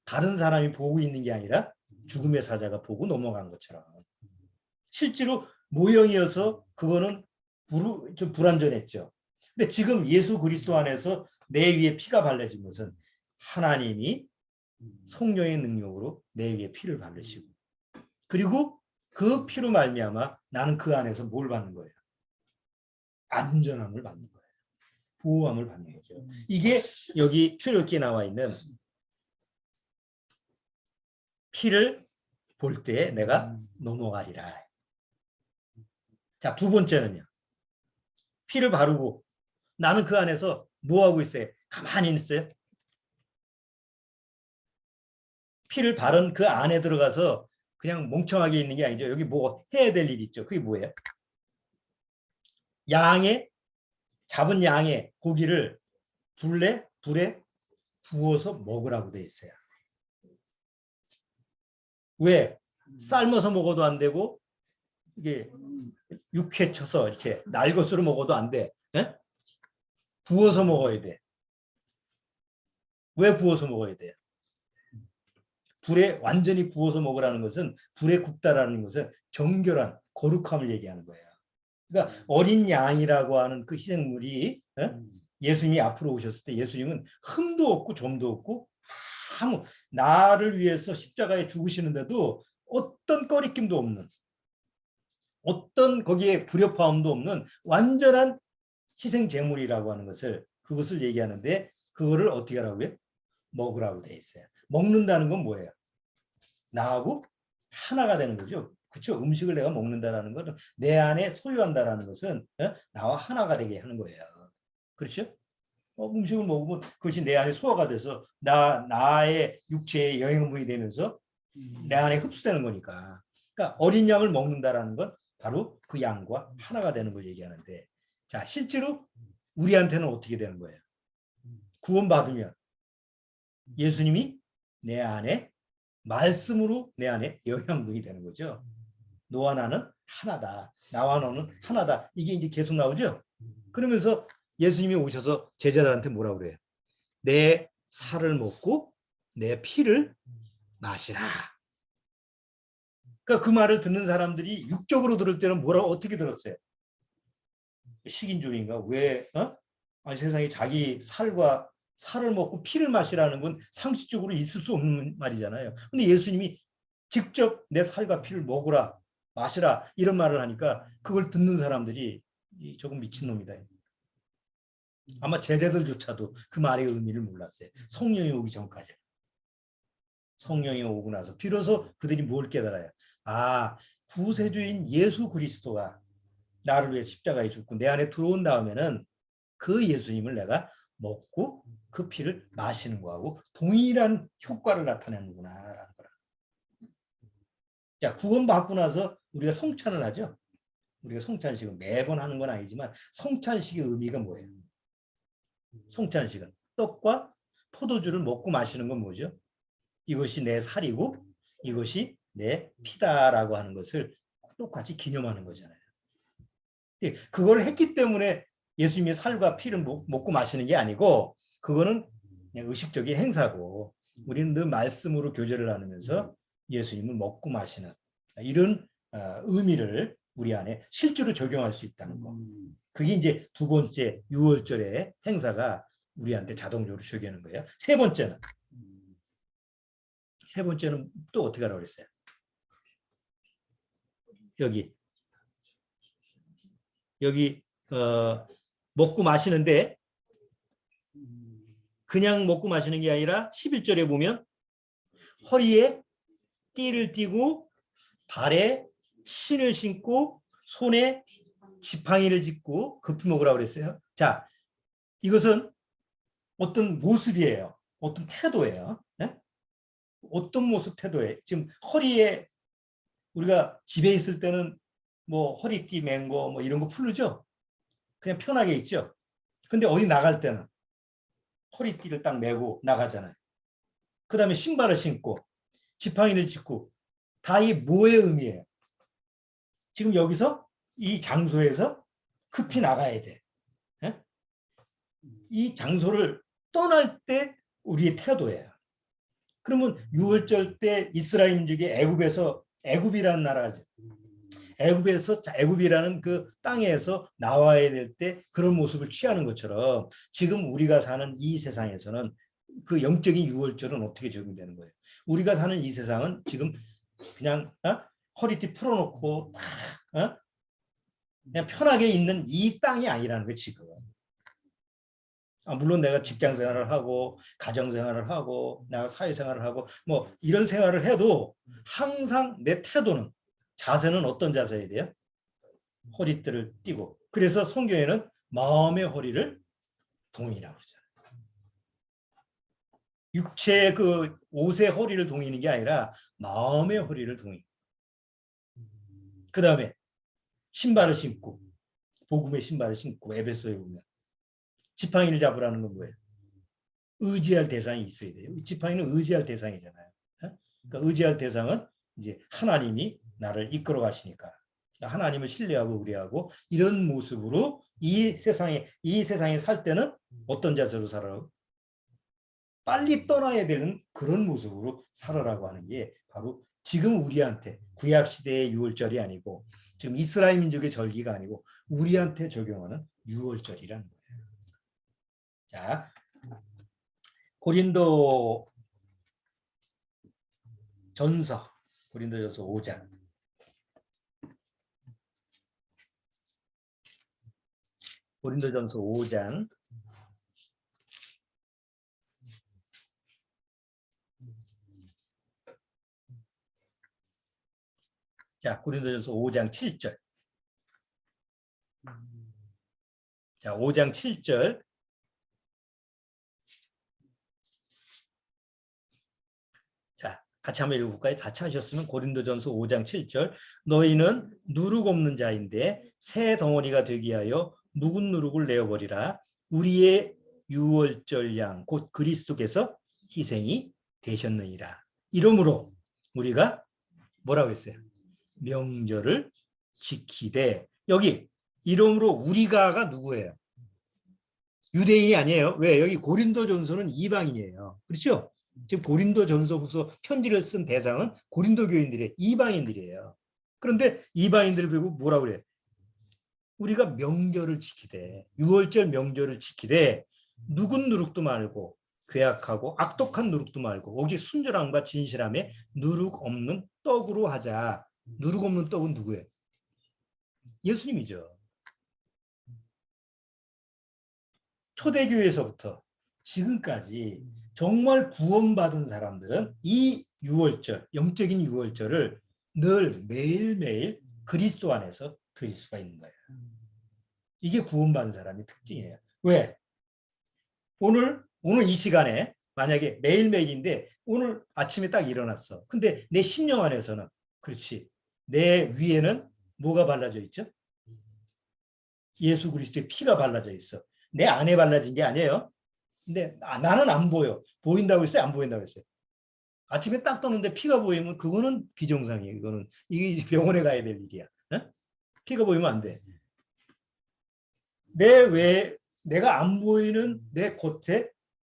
다른 사람이 보고 있는 게 아니라 죽음의 사자가 보고 넘어간 것처럼. 실제로 모형이어서 그거는 좀 불완전했죠. 근데 지금 예수 그리스도 안에서 내 위에 피가 발라진 것은 하나님이 성령의 능력으로 내 위에 피를 바르시고 그리고 그 피로 말미암아 나는 그 안에서 뭘 받는 거예요? 안전함을 받는 거예요. 보호함을 받는 거죠. 이게 여기 출애굽기에 나와 있는 피를 볼 때 내가 넘어가리라. 자, 두 번째는요. 피를 바르고 나는 그 안에서 뭐 하고 있어요? 가만히 있어요? 피를 바른 그 안에 들어가서 그냥 멍청하게 있는 게 아니죠. 여기 뭐 해야 될 일 있죠. 그게 뭐예요? 잡은 양의 고기를 불에 구워서 먹으라고 돼 있어요. 왜? 삶아서 먹어도 안 되고 이게 육회 쳐서 이렇게 날것으로 먹어도 안 돼. 네? 구워서 먹어야 돼. 왜 구워서 먹어야 돼요? 불에 완전히 구워서 먹으라는 것은 불에 굽다라는 것은 정결한 거룩함을 얘기하는 거예요. 그러니까 어린 양이라고 하는 그 희생물이 예수님이 앞으로 오셨을 때 예수님은 흠도 없고 점도 없고 아무 나를 위해서 십자가에 죽으시는데도 어떤 꺼리낌도 없는 어떤 거기에 불협화음도 없는 완전한 희생 제물이라고 하는 그것을 얘기하는데 그거를 어떻게 하라고요? 먹으라고 돼 있어요. 먹는다는 건 뭐예요? 나하고 하나가 되는 거죠. 그렇죠? 음식을 내가 먹는다라는 것은 내 안에 소유한다라는 것은 나와 하나가 되게 하는 거예요. 그렇죠? 음식을 먹으면 그것이 내 안에 소화가 돼서 나의 육체의 영양분이 되면서 내 안에 흡수되는 거니까. 그러니까 어린 양을 먹는다라는 건 바로 그 양과 하나가 되는 걸 얘기하는데 자, 실제로 우리한테는 어떻게 되는 거예요? 구원받으면 예수님이 내 안에 말씀으로 내 안에 영양분이 되는 거죠. 너와 나는 하나다. 나와 너는 하나다. 이게 이제 계속 나오죠. 그러면서 예수님이 오셔서 제자들한테 뭐라고 그래요? 내 살을 먹고 내 피를 마시라. 그러니까 그 말을 듣는 사람들이 육적으로 들을 때는 뭐라고 어떻게 들었어요? 식인종인가? 왜? 아니, 세상에 자기 살을 먹고 피를 마시라는 건 상식적으로 있을 수 없는 말이잖아요. 근데 예수님이 직접 내 살과 피를 먹으라, 마시라 이런 말을 하니까 그걸 듣는 사람들이 조금 미친놈이다. 아마 제자들조차도 그 말의 의미를 몰랐어요. 성령이 오기 전까지. 성령이 오고 나서 비로소 그들이 뭘 깨달아요? 아, 구세주인 예수 그리스도가 나를 위해 십자가에 죽고 내 안에 들어온 다음에는 그 예수님을 내가 먹고 그 피를 마시는 거하고 동일한 효과를 나타내는구나라는 거라. 자, 구원받고 나서 우리가 성찬을 하죠. 우리가 성찬식은 매번 하는 건 아니지만 성찬식의 의미가 뭐예요? 성찬식은 떡과 포도주를 먹고 마시는 건 뭐죠? 이것이 내 살이고 이것이 내 피다라고 하는 것을 똑같이 기념하는 거잖아요. 그걸 했기 때문에 예수님의 살과 피를 먹고 마시는 게 아니고 그거는 그냥 의식적인 행사고 우리는 늘 말씀으로 교제를 나누면서 예수님을 먹고 마시는 이런 의미를 우리 안에 실제로 적용할 수 있다는 거. 그게 이제 두 번째 유월절의 행사가 우리한테 자동적으로 적용하는 거예요. 세 번째는 또 어떻게 하라고 그랬어요? 여기 먹고 마시는데 그냥 먹고 마시는 게 아니라 11절에 보면 허리에 띠를 띠고 발에 신을 신고 손에 지팡이를 짚고 급히 먹으라고 그랬어요. 자, 이것은 어떤 모습이에요. 어떤 태도예요. 네? 어떤 모습 태도예요. 지금 허리에 우리가 집에 있을 때는 뭐 허리띠 맨 거 뭐 이런 거 풀르죠. 그냥 편하게 있죠. 근데 어디 나갈 때는 허리띠를 딱 메고 나가잖아요. 그 다음에 신발을 신고 지팡이를 짚고 다 이 뭐의 의미예요? 지금 여기서 이 장소에서 급히 나가야 돼. 예? 이 장소를 떠날 때 우리의 태도예요. 그러면 6월절 때 이스라엘민족이 애굽이라는 나라죠. 애굽이라는 그 땅에서 나와야 될 때 그런 모습을 취하는 것처럼 지금 우리가 사는 이 세상에서는 그 영적인 유월절은 어떻게 적용되는 거예요? 우리가 사는 이 세상은 지금 그냥 허리띠 풀어놓고 그냥 편하게 있는 이 땅이 아니라는 거예요, 지금. 물론 내가 직장 생활을 하고 가정 생활을 하고 내가 사회 생활을 하고 뭐 이런 생활을 해도 항상 내 태도는 자세는 어떤 자세여야 돼요? 허리띠를 띠고. 그래서 성경에는 마음의 허리를 동이라고 그러잖아요. 육체의 그 옷의 허리를 동이는 게 아니라 마음의 허리를 동이. 그 다음에 신발을 신고 복음의 신발을 신고 에베소에 보면 지팡이를 잡으라는 건 뭐예요? 의지할 대상이 있어야 돼요. 지팡이는 의지할 대상이잖아요. 그러니까 의지할 대상은 이제 하나님이 나를 이끌어 가시니까 하나님을 신뢰하고 의뢰하고 이런 모습으로 이 세상에 살 때는 어떤 자세로 살아라고? 빨리 떠나야 되는 그런 모습으로 살아라고 하는 게 바로 지금 우리한테 구약 시대의 유월절이 아니고 지금 이스라엘 민족의 절기가 아니고 우리한테 적용하는 유월절이라는 거예요. 자, 고린도전서 5장. 고린도전서 5장. 자, 고린도전서 5장 7절. 자, 5장 7절. 자, 같이 한번 읽어볼까요? 다 찾으셨으면 고린도전서 5장 7절. 너희는 누룩 없는 자인데 새 덩어리가 되기 위하여 묵은 누룩을 내어버리라. 우리의 유월절 양 곧 그리스도께서 희생이 되셨느니라. 이러므로 우리가 뭐라고 했어요? 명절을 지키되. 여기 이러므로 우리가가 누구예요? 유대인이 아니에요. 왜? 여기 고린도전서는 이방인이에요. 그렇죠? 지금 고린도전서부터 편지를 쓴 대상은 고린도 교인들이에요. 이방인들이에요. 그런데 이방인들을 보고 뭐라 그래? 우리가 명절을 지키되 유월절 명절을 지키되 누군 누룩도 말고 괴악하고 악독한 누룩도 말고 오직 순전함과 진실함에 누룩 없는 떡으로 하자. 누룩 없는 떡은 누구예요? 예수님이죠. 초대교회에서부터 지금까지 정말 구원받은 사람들은 이 유월절, 영적인 유월절을 늘 매일매일 그리스도 안에서 드릴 수가 있는 거예요. 이게 구원받은 사람의 특징이에요. 왜? 오늘 이 시간에 만약에 매일매일인데 오늘 아침에 딱 일어났어. 근데 내 심령 안에서는 그렇지. 내 위에는 뭐가 발라져 있죠? 예수 그리스도의 피가 발라져 있어. 내 안에 발라진 게 아니에요. 근데 나는 안 보여. 보인다고 했어요? 안 보인다고 했어요? 아침에 딱 떴는데 피가 보이면 그거는 비정상이에요. 이게 병원에 가야 될 일이야. 어? 피가 보이면 안 돼. 내가 안 보이는 내 겉에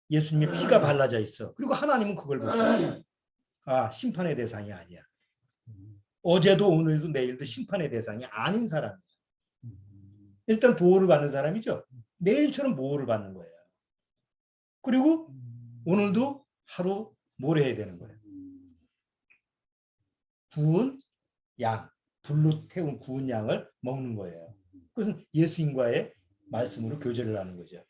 예수님의 피가 발라져 있어. 그리고 하나님은 그걸 보셔. 아, 심판의 대상이 아니야. 어제도 오늘도 내일도 심판의 대상이 아닌 사람이야. 일단 보호를 받는 사람이죠. 매일처럼 보호를 받는 거예요. 그리고 오늘도 하루 뭘 해야 되는 거예요? 구운 양, 불로 태운 구운 양을 먹는 거예요. 그것은 예수님과의 말씀으로 교제를 하는 거죠.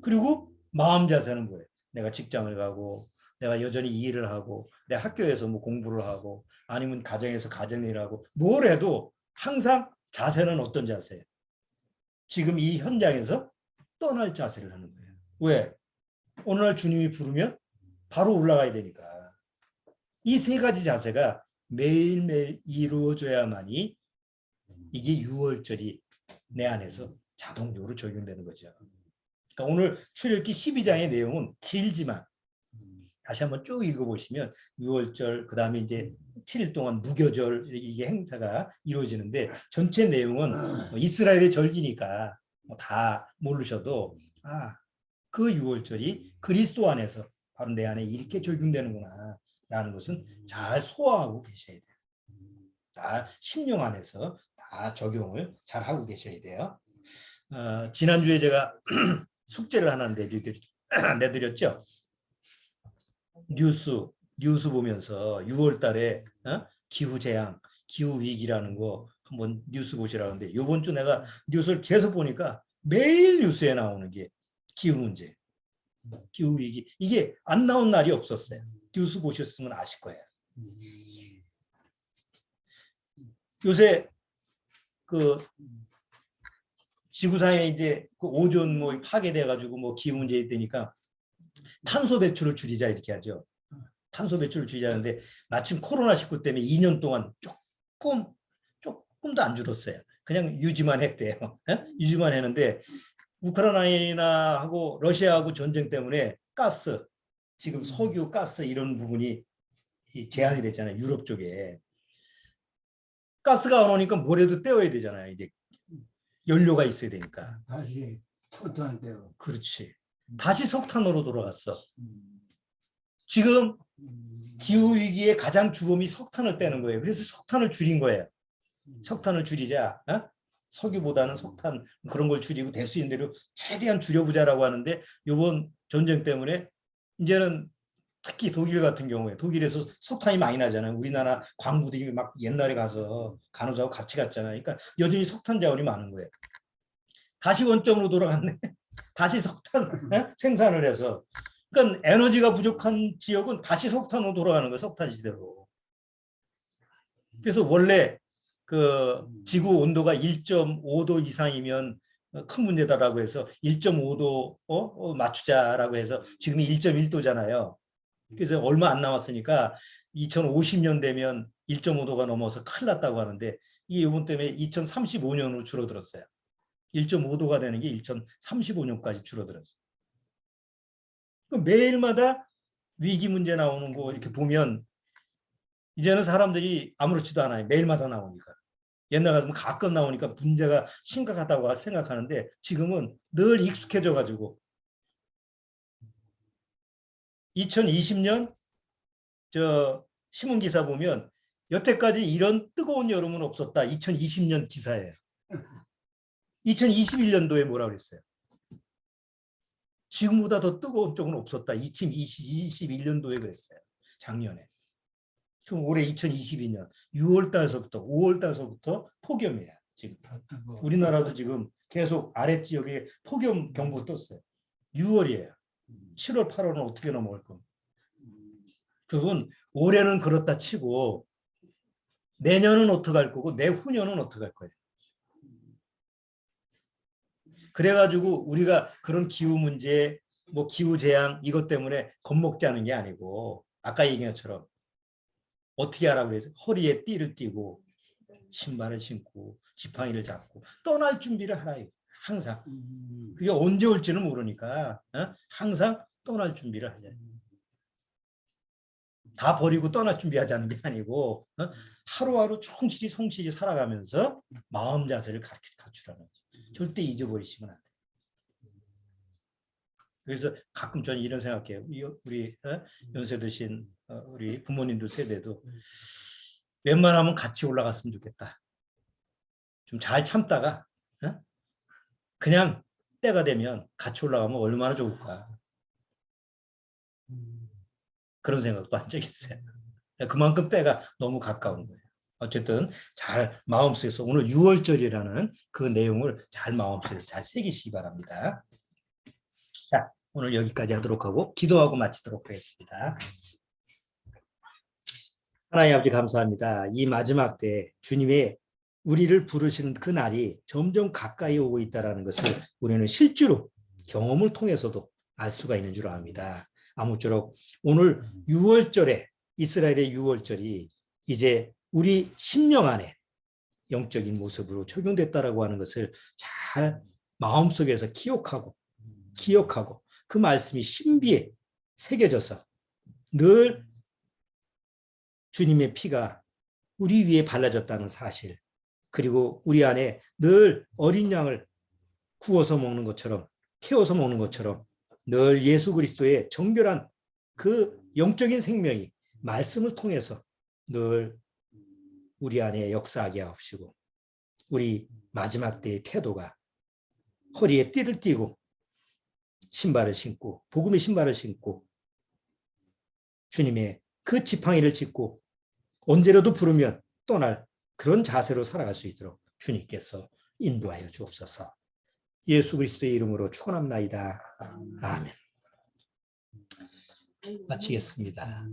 그리고 마음 자세는 뭐예요? 내가 직장을 가고 내가 여전히 일을 하고 내 학교에서 뭐 공부를 하고 아니면 가정에서 가정일을 하고 뭘 해도 항상 자세는 어떤 자세예요? 지금 이 현장에서 떠날 자세를 하는 거예요. 왜? 어느 날 주님이 부르면 바로 올라가야 되니까. 이 세 가지 자세가 매일매일 이루어져야만이 이게 유월절이 내 안에서 자동적으로 적용되는 거죠. 그러니까 오늘 출애굽기 12장의 내용은 길지만 다시 한번 쭉 읽어보시면 유월절 그다음에 이제 7일 동안 무교절 이게 행사가 이루어지는데 전체 내용은 이스라엘의 절기니까 다 모르셔도 그 유월절이 그리스도 안에서 바로 내 안에 이렇게 적용되는구나 라는 것은 잘 소화하고 계셔야 돼요. 다 심령 안에서 다 적용을 잘 하고 계셔야 돼요. 지난주에 제가 숙제를 하나 내드렸죠. 뉴스 보면서 6월 달에 기후재앙, 기후위기라는 거 한번 뉴스 보시라는데 이번 주 내가 뉴스를 계속 보니까 매일 뉴스에 나오는 게 기후문제, 기후위기. 이게 안 나온 날이 없었어요. 뉴스 보셨으면 아실 거예요. 요새 그 지구상에 이제 그 오존 뭐 파괴돼 가지고 뭐 기후 문제 되니까 탄소 배출을 줄이자 이렇게 하죠. 탄소 배출을 줄이자는데 마침 코로나19 때문에 2년 동안 조금도 안 줄었어요. 그냥 유지만 했대요. 유지만 했는데 우크라이나하고 러시아하고 전쟁 때문에 가스, 지금 석유, 가스 이런 부분이 제한이 됐잖아요. 유럽 쪽에. 가스가 안 오니까 뭐래도 떼어야 되잖아요. 이제 연료가 있어야 되니까. 다시 석탄 때로. 그렇지. 다시 석탄으로 돌아갔어. 지금 기후위기의 가장 주범이 석탄을 떼는 거예요. 그래서 석탄을 줄인 거예요. 석탄을 줄이자. 석유보다는 석탄 그런 걸 줄이고 될 수 있는 대로 최대한 줄여보자라고 하는데 이번 전쟁 때문에 이제는 특히 독일 같은 경우에 독일에서 석탄이 많이 나잖아요. 우리나라 광부들이 막 옛날에 가서 간호사하고 같이 갔잖아요. 그러니까 여전히 석탄 자원이 많은 거예요. 다시 원점으로 돌아갔네. 다시 석탄 생산을 해서. 그러니까 에너지가 부족한 지역은 다시 석탄으로 돌아가는 거예요. 석탄 시대로. 그래서 원래 그 지구 온도가 1.5도 이상이면 큰 문제다라고 해서 1.5도 맞추자라고 해서 지금이 1.1도잖아요. 그래서 얼마 안 남았으니까 2050년 되면 1.5도가 넘어서 큰일 났다고 하는데 이게 이번 때문에 2035년으로 줄어들었어요. 1.5도가 되는 게 2035년까지 줄어들었어요. 매일마다 위기 문제 나오는 거 이렇게 보면 이제는 사람들이 아무렇지도 않아요. 매일마다 나오니까. 옛날 같으면 가끔 나오니까 문제가 심각하다고 생각하는데 지금은 늘 익숙해져 가지고 2020년 저 신문 기사 보면 여태까지 이런 뜨거운 여름은 없었다. 2020년 기사예요. 2021년도에 뭐라 그랬어요? 지금보다 더 뜨거운 쪽은 없었다. 2021년도에 그랬어요. 작년에. 지금 올해 2022년 6월 달서부터 5월 달서부터 폭염이에요. 지금 우리나라도 지금 계속 아래 지역에 폭염 경보 떴어요. 6월이에요. 7월, 8월은 어떻게 넘어갈 겁니까? 그건 올해는 그렇다 치고 내년은 어떻게 할 거고 내후년은 어떻게 할 거예요. 그래가지고 우리가 그런 기후 문제, 뭐 기후 재앙 이것 때문에 겁먹자는 게 아니고 아까 얘기한 것처럼 어떻게 하라고 그래서 허리에 띠를 띠고 신발을 신고 지팡이를 잡고 떠날 준비를 하라. 항상. 그게 언제 올지는 모르니까 항상 떠날 준비를 하자. 다 버리고 떠날 준비하자는 게 아니고 하루하루 충실히 성실히 살아가면서 마음 자세를 갖추라는 거죠. 절대 잊어버리시면 안 돼요. 그래서 가끔 저는 이런 생각해요. 우리 연세 드신 우리 부모님들 세대도 웬만하면 같이 올라갔으면 좋겠다. 좀 잘 참다가 그냥 때가 되면 같이 올라가면 얼마나 좋을까. 그런 생각도 한 적이 있어요. 그만큼 때가 너무 가까운 거예요. 어쨌든 잘 마음속에서 오늘 6월절이라는 그 내용을 잘 마음속에서 잘 새기시기 바랍니다. 자, 오늘 여기까지 하도록 하고 기도하고 마치도록 하겠습니다. 하나님 아버지 감사합니다. 이 마지막 때 주님의 우리를 부르시는 그 날이 점점 가까이 오고 있다는 것을 우리는 실제로 경험을 통해서도 알 수가 있는 줄 압니다. 아무쪼록 오늘 6월절에 이스라엘의 6월절이 이제 우리 심령 안에 영적인 모습으로 적용됐다라고 하는 것을 잘 마음속에서 기억하고 그 말씀이 신비에 새겨져서 늘 주님의 피가 우리 위에 발라졌다는 사실, 그리고 우리 안에 늘 어린 양을 구워서 먹는 것처럼 태워서 먹는 것처럼 늘 예수 그리스도의 정결한 그 영적인 생명이 말씀을 통해서 늘 우리 안에 역사하게 하옵시고 우리 마지막 때의 태도가 허리에 띠를 띠고 신발을 신고 복음의 신발을 신고 주님의 그 지팡이를 짚고 언제라도 부르면 떠날 그런 자세로 살아갈 수 있도록 주님께서 인도하여 주옵소서. 예수 그리스도의 이름으로 축원합나이다. 아멘. 마치겠습니다.